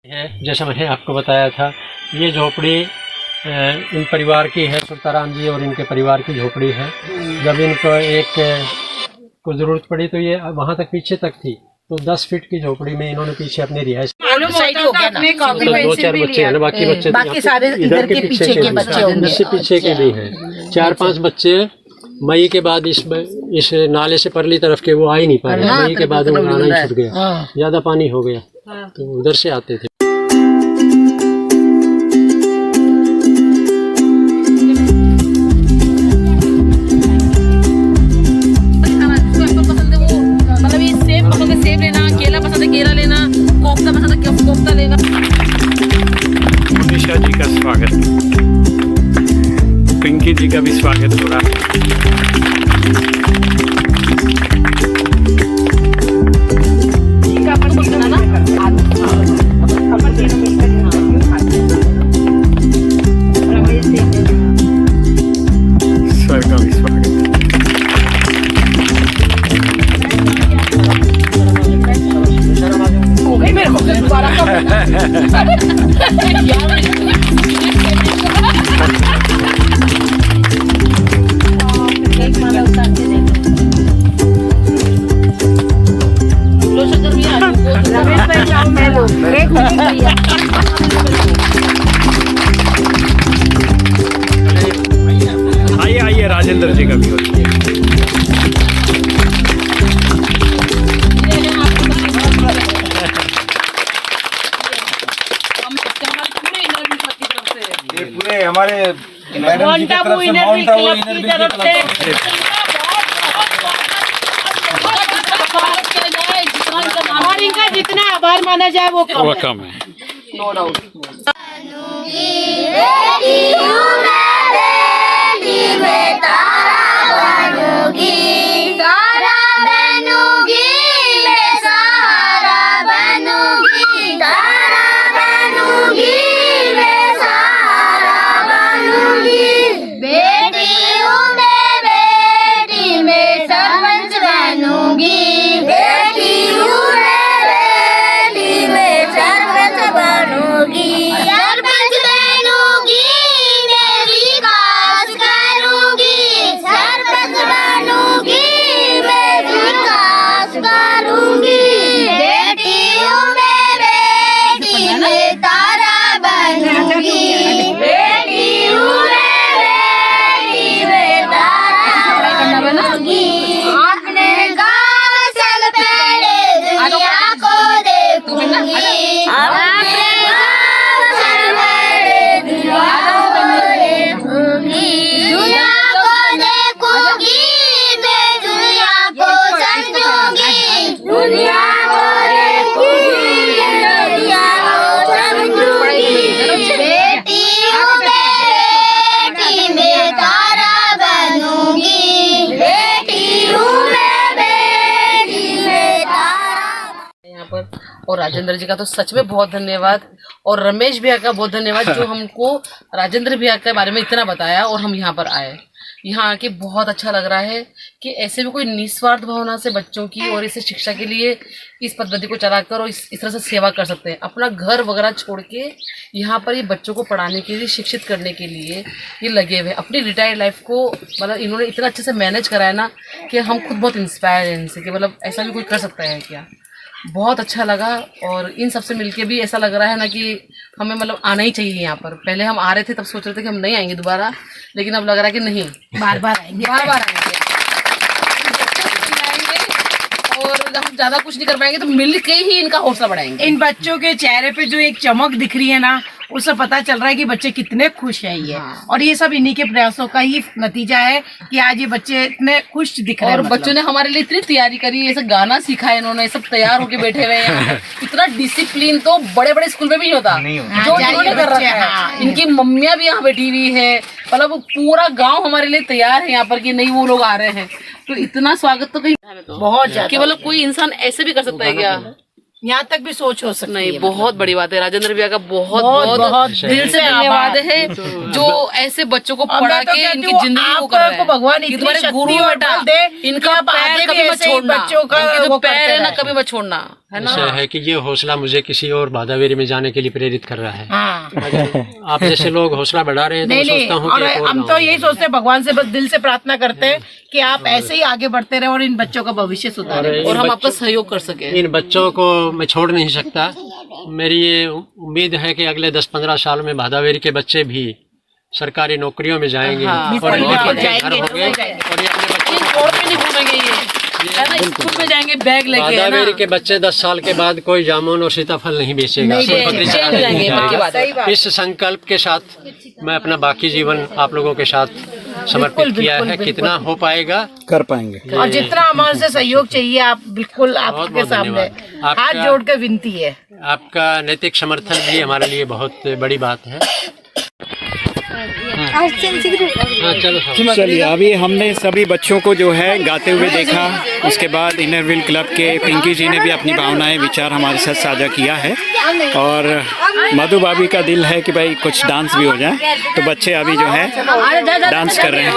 है। जैसा मैंने आपको बताया था, ये झोपड़ी इन परिवार की है, सुल्ताराम जी और इनके परिवार की झोपड़ी है। जब इनको को ज़रूरत पड़ी तो ये वहाँ तक पीछे तक थी, तो 10 फीट की झोपड़ी में इन्होंने पीछे अपनी रिहाइश। दो चार बच्चे हैं ना, बाकी सारे इधर के पीछे के बच्चे होंगे, इससे पीछे के भी हैं। 4-5 बच्चे मई के बाद इस नाले से परली तरफ के वो आ ही नहीं पा रहे। मई के बाद वो आना ही छूट गया, ज्यादा पानी हो गया तो उधर से आते थे। सेब लेना, केला पसंद है केला लेना, कोफ्ता पसंद है कोफ्ता लेना। मोनिशा जी का स्वागत, पिंकी जी का भी स्वागत हो रहा है। सर का भी स्वागत। आइए आइए, राजेंद्र जी का भी होता है। पूरे हमारे मैडम जी की तरफ से, माउंट आबू इनरव्यू की तरफ से और इनका जितना आभार माना जाए वो कम है। No doubt. और राजेंद्र जी का तो सच में बहुत धन्यवाद, और रमेश भैया का बहुत धन्यवाद जो हमको राजेंद्र भैया के बारे में इतना बताया और हम यहाँ पर आए। यहाँ आके बहुत अच्छा लग रहा है कि ऐसे भी कोई निस्वार्थ भावना से बच्चों की और इसे शिक्षा के लिए इस पद्धति को चलाकर और इस तरह से सेवा कर सकते हैं। अपना घर वगैरह छोड़ के यहाँ पर ये बच्चों को पढ़ाने के लिए, शिक्षित करने के लिए ये लगे हुए। अपनी रिटायर्ड लाइफ को मतलब इन्होंने इतना अच्छे से मैनेज कराया ना कि हम खुद बहुत इंस्पायर हैं इनसे कि मतलब ऐसा भी कोई कर सकता है क्या। बहुत अच्छा लगा, और इन सबसे मिलके भी ऐसा लग रहा है ना कि हमें मतलब आना ही चाहिए यहाँ पर। पहले हम आ रहे थे तब सोच रहे थे कि हम नहीं आएंगे दोबारा, लेकिन अब लग रहा है कि नहीं, बार बार आएंगे, बार बार आएंगे। और हम ज़्यादा कुछ नहीं कर पाएंगे तो मिल के ही इनका हौसला बढ़ाएंगे। इन बच्चों के चेहरे पे जो एक चमक दिख रही है ना, उससे पता चल रहा है कि बच्चे कितने खुश हैं ये। हाँ। और ये सब इन्हीं के प्रयासों का ही नतीजा है कि आज ये बच्चे इतने खुश दिख रहे हैं। और बच्चों ने हमारे लिए इतनी तैयारी करी, ऐसा गाना सीखा है इन्होंने, सब तैयार होके बैठे हुए हैं। इतना डिसिप्लिन तो बड़े बड़े स्कूल में भी होता जो इन्होंने कर रखा है। इनकी मम्मियाँ भी यहाँ बैठी हुई है, मतलब पूरा गाँव हमारे लिए तैयार है यहाँ पर कि नहीं वो लोग आ रहे हैं। तो इतना स्वागत तो कहीं बहुत ज्यादा, कि मतलब कोई इंसान ऐसे भी कर सकता है क्या? यहाँ तक भी सोच हो सकती नहीं, है। बहुत बड़ी बात है। राजेंद्र भैया का बहुत बहुत बहुत दिल से धन्यवाद है जो ऐसे बच्चों को पढ़ा के इनकी जिंदगी को कर रहे हैं। भगवान तुम्हारे गुरु बेटा, इनका पैर कभी मत छोड़ना, इनके जो पैर है ना कभी मत छोड़ना। ऐसा है कि ये हौसला मुझे किसी और भादावेरी में जाने के लिए प्रेरित कर रहा है। हाँ। आप जैसे लोग हौसला बढ़ा रहे हैं तो मैं नहीं सोचता हूँ और कि एक और हम तो गाँव यही सोचते हैं, भगवान से बस दिल से प्रार्थना करते हैं कि आप ऐसे ही आगे बढ़ते रहे और इन बच्चों का भविष्य सुधारें। और हम आपका सहयोग कर सके। इन बच्चों को मैं छोड़ नहीं सकता। मेरी ये उम्मीद है कि अगले 10-15 साल में भादावेरी के बच्चे भी सरकारी नौकरियों में जाएंगे और इनके पक्के घर होंगे और ये अपने बच्चों और भी नहीं घूमेंगे ये, है ना, स्कूल में जाएंगे बैग लेके, है ना। भादावेरी के बच्चे 10 साल के बाद कोई जामुन और सीताफल नहीं बेचेगा, सिर्फ बकरी चेंज चराने हो जाएंगे, नहीं पक्की बात है। जाएगा। इस संकल्प के साथ मैं अपना बाकी जीवन आप लोगों के साथ समर्पित किया है। कितना हो पाएगा कर पाएंगे। और जितना हमारे से सहयोग चाहिए आप बिल्कुल बहुत आपके बहुत सामने धन्यवाद। हाथ आपका- जोड़ के विनती है। आपका नैतिक समर्थन भी हमारे लिए बहुत बड़ी बात है। हाँ, चलो साहब। चलिए, अभी हमने सभी बच्चों को जो है गाते हुए देखा। उसके बाद इनर व्हील क्लब के पिंकी जी ने भी अपनी भावनाएं विचार हमारे साथ साझा किया है और मधु भाभी का दिल है कि भाई कुछ डांस भी हो जाए, तो बच्चे अभी जो है डांस कर रहे हैं।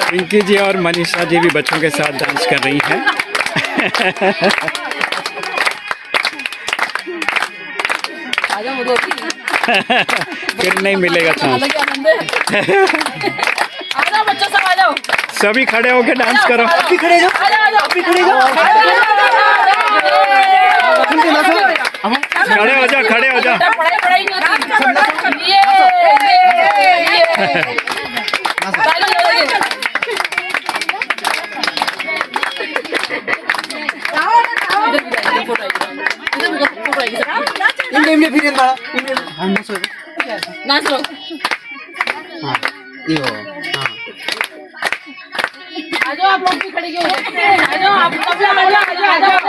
पिंकी जी और मनीषा जी भी बच्चों के साथ डांस कर रही हैं। फिर नहीं मिलेगा चांस। बच्चों सब आ जाओ, सभी खड़े होके डांस करो। खड़े हो जाओ, खड़े हो जाओ। पढ़ाई नहीं नाच लो। आ जाओ आप लोग भी खड़े क्यों हो? आ जाओ आप तबला बजा, आ जाओ।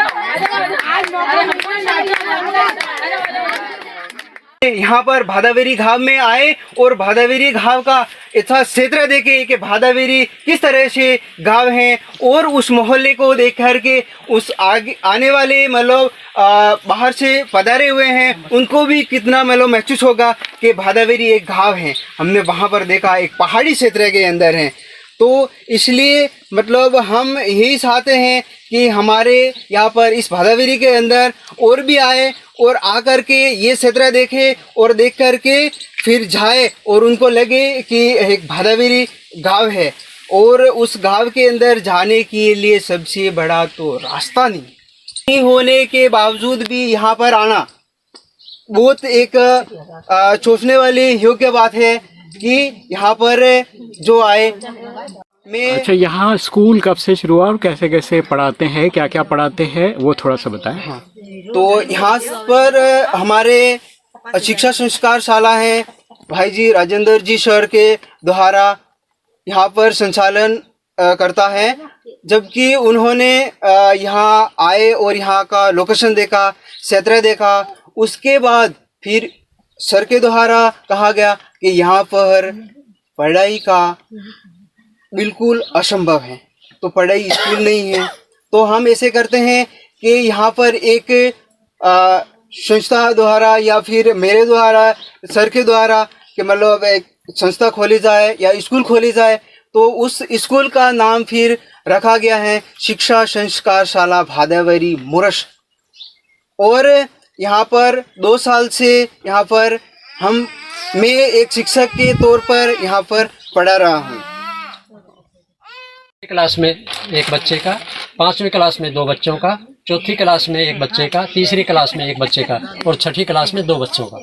यहाँ पर भादावेरी घाव में आए और भादावेरी घाव का इतना क्षेत्र देखे कि भादावेरी किस तरह से गांव है और उस मोहल्ले को देख कर के उस आगे आने वाले मतलब बाहर से पधारे हुए हैं उनको भी कितना मतलब महसूस होगा कि भादावेरी एक गांव है। हमने वहाँ पर देखा एक पहाड़ी क्षेत्र के अंदर है, तो इसलिए मतलब हम यही चाहते हैं कि हमारे यहाँ पर इस भादावेरी के अंदर और भी आए और आकर के ये क्षेत्र देखे और देख कर के फिर जाए और उनको लगे कि एक भादावेरी गांव है। और उस गांव के अंदर जाने के लिए सबसे बड़ा तो रास्ता नहीं होने के बावजूद भी यहाँ पर आना बहुत एक सोचने वाली योग्य बात है कि यहाँ पर जो आए। मैं अच्छा, यहाँ स्कूल कब से शुरू हुआ और कैसे कैसे पढ़ाते हैं, क्या क्या पढ़ाते हैं, वो थोड़ा सा बताएं। हाँ, तो यहाँ पर हमारे शिक्षा संस्कार शाला है, भाई जी राजेंद्र जी सर के द्वारा यहाँ पर संचालन करता है। जबकि उन्होंने यहाँ आए और यहाँ का लोकेशन देखा, क्षेत्र देखा, उसके बाद फिर सर के द्वारा कहा गया कि यहाँ पर पढ़ाई का बिल्कुल असंभव है, तो पढ़ाई स्कूल नहीं है, तो हम ऐसे करते हैं कि यहाँ पर एक संस्था द्वारा या फिर मेरे द्वारा सर के द्वारा कि मतलब एक संस्था खोली जाए या स्कूल खोली जाए, तो उस स्कूल का नाम फिर रखा गया है शिक्षा संस्कार शाला भादावेरी मुरश। और यहाँ पर 2 साल से यहाँ पर मैं एक शिक्षक के तौर पर यहाँ पर पढ़ा रहा हूँ। क्लास में एक बच्चे का, 5वीं क्लास में 2 बच्चों का, 4थी क्लास में 1 बच्चे का, 3री क्लास में 1 बच्चे का और 6ठी क्लास में 2 बच्चों का।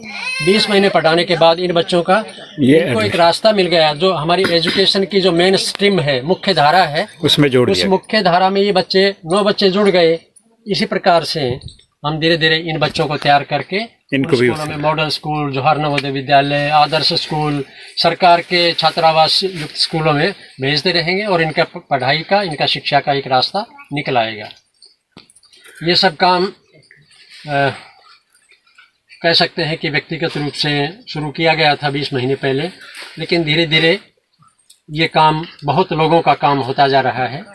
20 महीने पढ़ाने के बाद इन बच्चों का इनको एक रास्ता मिल गया जो हमारी एजुकेशन की जो मेन स्ट्रीम है, मुख्य धारा है, उसमें जोड़ उस दिया। मुख्य धारा में ये बच्चे 9 बच्चे जुड़ गए। इसी प्रकार से हम धीरे धीरे इन बच्चों को तैयार करके इनको भी स्कूलों में मॉडल स्कूल, जवाहर नवोदय विद्यालय, आदर्श स्कूल, सरकार के छात्रावास युक्त स्कूलों में भेजते रहेंगे और इनका पढ़ाई का, इनका शिक्षा का एक रास्ता निकल आएगा। ये सब काम कह सकते हैं कि व्यक्तिगत रूप से शुरू किया गया था 20 महीने पहले, लेकिन धीरे धीरे ये काम बहुत लोगों का काम होता जा रहा है।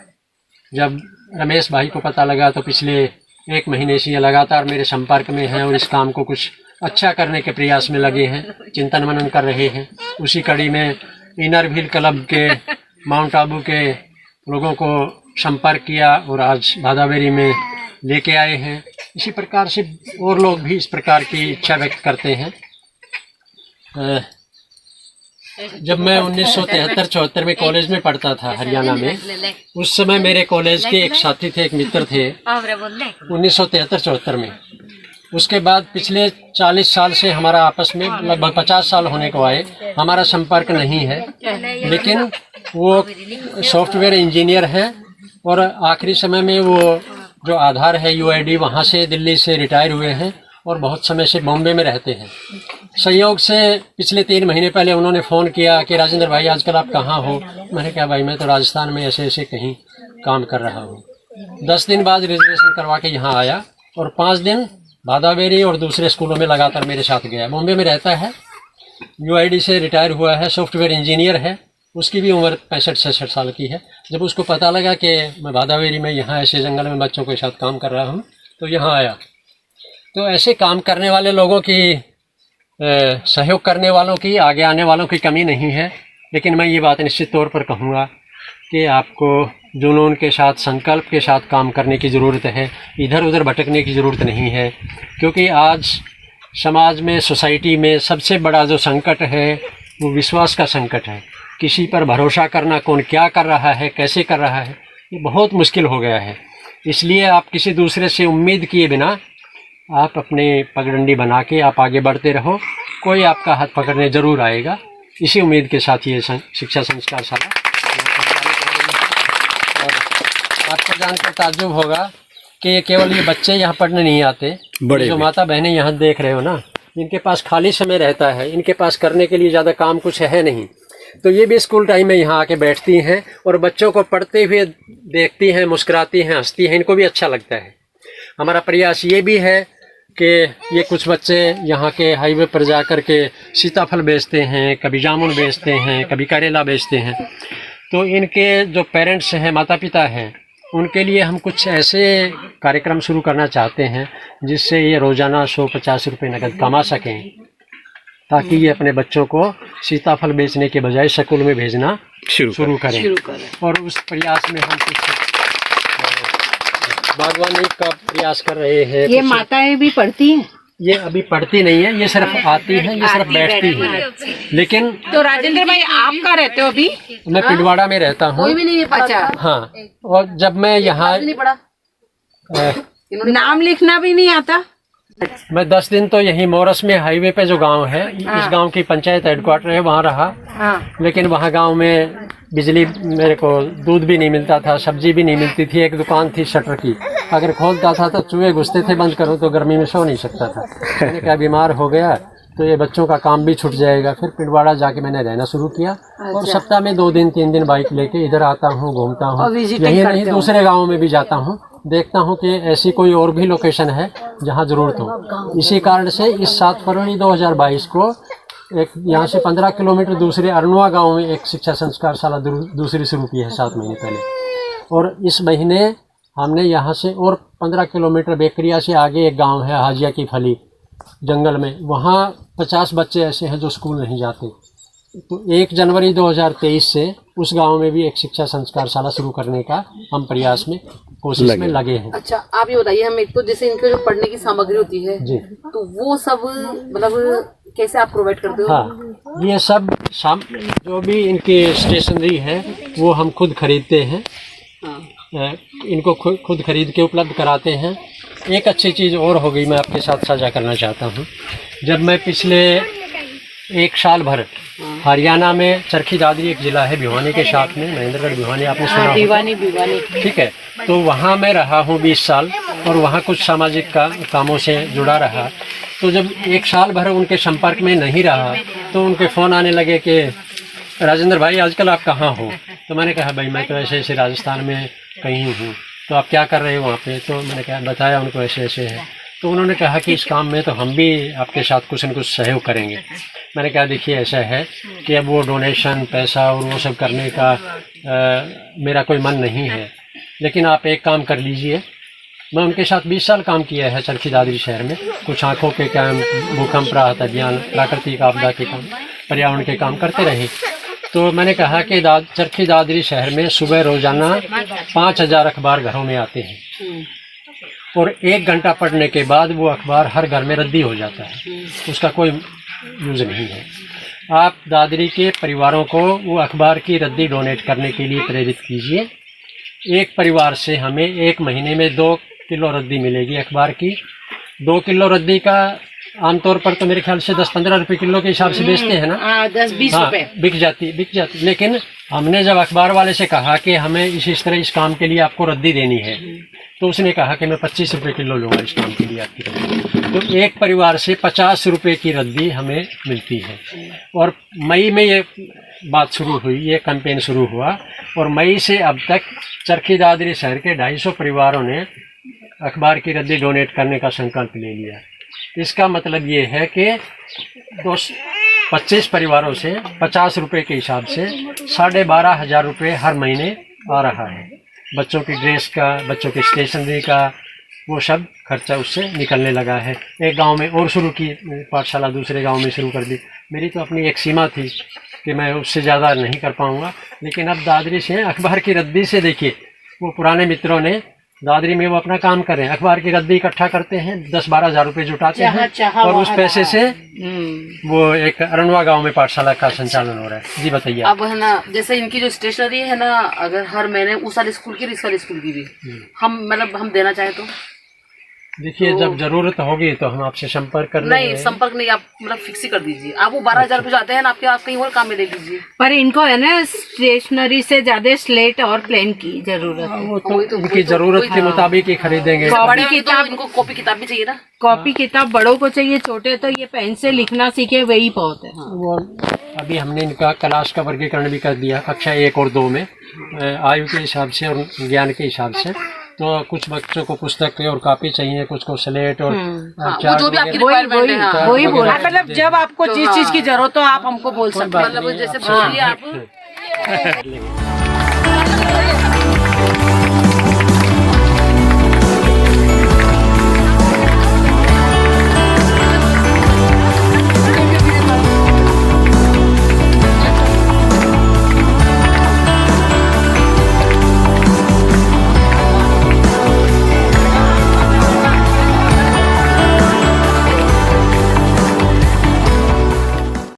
जब रमेश भाई को पता लगा तो पिछले 1 महीने से ये लगातार मेरे संपर्क में हैं और इस काम को कुछ अच्छा करने के प्रयास में लगे हैं, चिंतन मनन कर रहे हैं। उसी कड़ी में इनर व्हील क्लब के माउंट आबू के लोगों को संपर्क किया और आज भादावेरी में लेके आए हैं। इसी प्रकार से और लोग भी इस प्रकार की इच्छा व्यक्त करते हैं। जब मैं 1973-74 में कॉलेज में पढ़ता था हरियाणा में, उस समय मेरे कॉलेज के एक साथी थे, एक मित्र थे 1973-74 में। उसके बाद पिछले 40 साल से हमारा आपस में लगभग 50 साल होने को आए, हमारा संपर्क नहीं है। लेकिन वो सॉफ्टवेयर इंजीनियर हैं और आखिरी समय में वो जो आधार है UID, वहाँ से दिल्ली से रिटायर हुए हैं और बहुत समय से बॉम्बे में रहते हैं। संयोग से पिछले 3 महीने पहले उन्होंने फ़ोन किया कि राजेंद्र भाई आजकल आप कहाँ हो। मैंने कहा भाई मैं तो राजस्थान में ऐसे ऐसे कहीं काम कर रहा हूँ। 10 दिन बाद रिजर्वेशन करवा के यहाँ आया और 5 दिन भादावेरी और दूसरे स्कूलों में लगातार मेरे साथ गया। बॉम्बे में रहता है, UID से रिटायर हुआ है, सॉफ्टवेयर इंजीनियर है। उसकी भी उम्र 65-66 साल की है। जब उसको पता लगा कि मैं भादावेरी में यहाँ ऐसे जंगल में बच्चों के साथ काम कर रहा हूँ तो यहाँ आया। तो ऐसे काम करने वाले लोगों की, सहयोग करने वालों की, आगे आने वालों की कमी नहीं है। लेकिन मैं ये बात निश्चित तौर पर कहूँगा कि आपको जुनून के साथ, संकल्प के साथ काम करने की ज़रूरत है। इधर उधर भटकने की ज़रूरत नहीं है, क्योंकि आज समाज में, सोसाइटी में सबसे बड़ा जो संकट है वो विश्वास का संकट है। किसी पर भरोसा करना, कौन क्या कर रहा है, कैसे कर रहा है, ये बहुत मुश्किल हो गया है। इसलिए आप किसी दूसरे से उम्मीद किए बिना आप अपने पगडंडी बना के आप आगे बढ़ते रहो, कोई आपका हाथ पकड़ने ज़रूर आएगा। इसी उम्मीद के साथ ये शिक्षा संस्कार शाला। और आपको जानकर ताज्जुब होगा कि केवल ये बच्चे यहाँ पढ़ने नहीं आते, जो माता बहनें यहाँ देख रहे हो ना, इनके पास खाली समय रहता है, इनके पास करने के लिए ज़्यादा काम कुछ है नहीं, तो ये भी स्कूल टाइम में यहाँ आके बैठती हैं और बच्चों को पढ़ते हुए देखती हैं, मुस्कुराती हैं, हंसती हैं। इनको भी अच्छा लगता है। हमारा प्रयास ये भी है कि ये कुछ बच्चे यहाँ के हाईवे पर जा कर के सीताफल बेचते हैं, कभी जामुन बेचते हैं, कभी करेला बेचते हैं। तो इनके जो पेरेंट्स हैं, माता पिता हैं, उनके लिए हम कुछ ऐसे कार्यक्रम शुरू करना चाहते हैं जिससे ये रोज़ाना 150 रुपये नकद कमा सकें, ताकि ये अपने बच्चों को सीताफल बेचने के बजाय स्कूल में भेजना शुरू करें। और उस प्रयास में हम कुछ बागवानी का प्रयास कर रहे हैं। ये माताएं भी पढ़ती हैं? ये अभी पढ़ती नहीं है, ये सिर्फ आती है, ये सिर्फ बैठती है। लेकिन तो राजेंद्र भाई आप कहाँ रहते हो अभी? मैं पिंडवाड़ा में रहता हूँ। कोई भी नहीं है। अच्छा, हाँ। और जब मैं यहाँ नाम लिखना भी नहीं आता? मैं 10 दिन तो यही मोरस में हाईवे पे जो गांव है, इस गांव की पंचायत हेडक्वार्टर है, वहाँ रहा। लेकिन वहाँ गांव में बिजली, मेरे को दूध भी नहीं मिलता था, सब्जी भी नहीं मिलती थी। एक दुकान थी शटर की, अगर खोलता था तो चूहे घुसते थे, बंद करो तो गर्मी में सो नहीं सकता था। मैंने कहा बीमार हो गया तो ये बच्चों का काम भी छूट जाएगा। फिर पिंडवाड़ा जाके मैंने रहना शुरू किया। और सप्ताह में 2 दिन 3 दिन बाइक लेके इधर आता हूँ, घूमता हूँ। यही नहीं, दूसरे गाँव में भी जाता हूँ, देखता हूँ कि ऐसी कोई और भी लोकेशन है जहाँ ज़रूरत हो। इसी कारण से इस 7 फरवरी 2022 को एक यहाँ से 15 किलोमीटर दूसरे अरनुआ गांव में एक शिक्षा संस्कार शाला दूसरी शुरू की है 7 महीने पहले। और इस महीने हमने यहाँ से और 15 किलोमीटर बेकरिया से आगे एक गांव है हाजिया की फली जंगल में, वहाँ 50 बच्चे ऐसे हैं जो स्कूल नहीं जाते। तो 1 जनवरी 2023 से उस गांव में भी एक शिक्षा संस्कार शाला शुरू करने का हम प्रयास में, कोशिश में लगे हैं। अच्छा, आप ये बताइए हमें, तो जैसे इनके जो पढ़ने की सामग्री होती है जी, तो वो सब मतलब कैसे आप प्रोवाइड करते हो? हाँ, ये सब जो भी इनकी स्टेशनरी है वो हम खुद खरीदते हैं। इनको खुद खरीद के उपलब्ध कराते हैं। एक अच्छी चीज़ और हो गई, मैं आपके साथ साझा करना चाहता हूँ। जब मैं पिछले 1 साल भर हरियाणा में, चरखी दादरी एक ज़िला है भिवानी के साथ में, महेंद्रगढ़ भिवानी आपने सुना होगा। भिवानी, ठीक है। तो वहाँ मैं रहा हूँ 20 साल और वहाँ कुछ सामाजिक कामों से जुड़ा रहा। तो जब 1 साल भर उनके संपर्क में नहीं रहा तो उनके फ़ोन आने लगे कि राजेंद्र भाई आजकल आप कहाँ हो। तो मैंने कहा भाई मैं तो ऐसे ऐसे राजस्थान में कहीं हूँ, तो आप क्या कर रहे हो वहाँ पे। तो मैंने कहा, बताया उनको ऐसे ऐसे है। तो उन्होंने कहा कि इस काम में तो हम भी आपके साथ कुछ न कुछ सहयोग करेंगे। मैंने कहा देखिए ऐसा है कि अब वो डोनेशन, पैसा और वो सब करने का मेरा कोई मन नहीं है, लेकिन आप एक काम कर लीजिए मैं उनके साथ 20 साल काम किया है चरखी दादरी शहर में। कुछ आँखों के काम, भूकंप, राहत अभियान, प्राकृतिक आपदा के काम, पर्यावरण के काम करते रहे। तो मैंने कहा कि चरखी दादरी शहर में सुबह रोजाना 5000 अखबार घरों में आते हैं और 1 घंटा पढ़ने के बाद वो अखबार हर घर में रद्दी हो जाता है, उसका कोई यूज़ नहीं है। आप दादरी के परिवारों को वो अखबार की रद्दी डोनेट करने के लिए प्रेरित कीजिए। एक परिवार से हमें 1 महीने में 2 किलो रद्दी मिलेगी अखबार की। 2 किलो रद्दी का आमतौर पर तो मेरे ख्याल से 10-15 रुपए किलो के हिसाब से बेचते हैं ना। 10-20 हाँ, रुपए बिक जाती। लेकिन हमने जब अखबार वाले से कहा कि हमें इस तरह इस काम के लिए आपको रद्दी देनी है, तो उसने कहा कि मैं 25 रुपए किलो लूँगा इस काम के लिए आपकी रद्दी। तो एक परिवार से 50 रुपए की रद्दी हमें मिलती है। और मई में ये बात शुरू हुई, ये कैंपेन शुरू हुआ और मई से अब तक चरखी दादरी शहर के 250 परिवारों ने अखबार की रद्दी डोनेट करने का संकल्प ले लिया। इसका मतलब ये है कि 25 परिवारों से 50 रुपए के हिसाब से 12,500 रुपये हर महीने आ रहा है। बच्चों की ड्रेस का, बच्चों की स्टेशनरी का, वो सब खर्चा उससे निकलने लगा है। एक गांव में और शुरू की पाठशाला, दूसरे गांव में शुरू कर दी। मेरी तो अपनी एक सीमा थी कि मैं उससे ज़्यादा नहीं कर पाऊँगा, लेकिन अब दादरी से अखबार की रद्दी से देखिए, वो पुराने मित्रों ने दादरी में वो अपना काम कर रहे हैं, अखबार की रद्दी इकट्ठा करते हैं, 10-12 हज़ार रुपये जुटाते हैं और उस पैसे से वो एक अरणवा गांव में पाठशाला का संचालन हो रहा है। जी बताइए। अब है ना, जैसे इनकी जो स्टेशनरी है ना, अगर हर महीने उस साल स्कूल की, इस साल स्कूल की भी हम देना चाहें तो देखिए, जब जरूरत होगी तो हम आपसे संपर्क कर लेंगे। नहीं, संपर्क नहीं, आप मतलब फिक्स ही कर दीजिए। आप वो 12,000 रुपये जाते हैं ना आपके, आप कहीं और काम में दे दीजिए। पर इनको है ना स्टेशनरी से ज्यादा स्लेट और पेन की जरूरत है। वो तो उनकी जरूरत के मुताबिक ही खरीदेंगे। बड़े किताब, इनको कॉपी किताब भी चाहिए ना। कॉपी किताब बड़ों को चाहिए, छोटे तो ये पेन से लिखना सीखे वही बहुत है। वो अभी हमने इनका क्लास का वर्गीकरण भी कर दिया कक्षा 1 और 2 में, आयु के हिसाब से और ज्ञान के हिसाब से। तो कुछ बच्चों को पुस्तक और कॉपी चाहिए, कुछ को स्लेट और वो जो भी आपकी रिक्वायरमेंट है। हाँ, वही बोला, मतलब जब आपको जिस चीज की जरूरत हो आप हमको बोल सकते हैं। मतलब जैसे बोलिए आप